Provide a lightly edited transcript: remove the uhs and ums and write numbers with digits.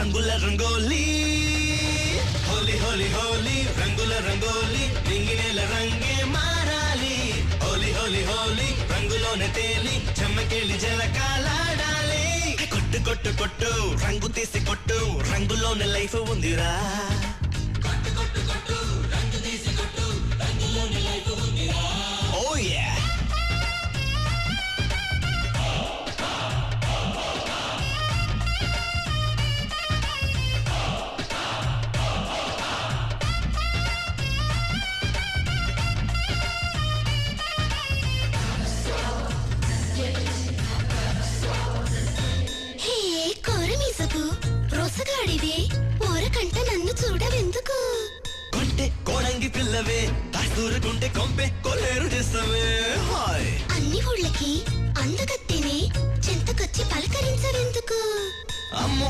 రంగుల రంగోలీ హోలీ హోలీ హోలీ రంగుల రంగోలీ నింగినేల రంగే మారాలి హోలీ హోలీ హోలీ రంగులోనే తేలి చెమ్మకేలి జలకాలాడాలి కొట్టు కొట్టు కొట్టు రంగు తీసి కొట్టు రంగులోనే లైఫ్ ఉందిరా Oh yeah! రొసగాడివే ఓరకంట నన్ను చూడవెందుకు కొంటే కోడంగి పిల్లవే తాసూరుకుంటే కొంపే కొల్లేరు చేస్తావే అన్ని ఊళ్ళకి అందగత్తెనే చెంతకొచ్చి పలకరించవెందుకు అమ్మో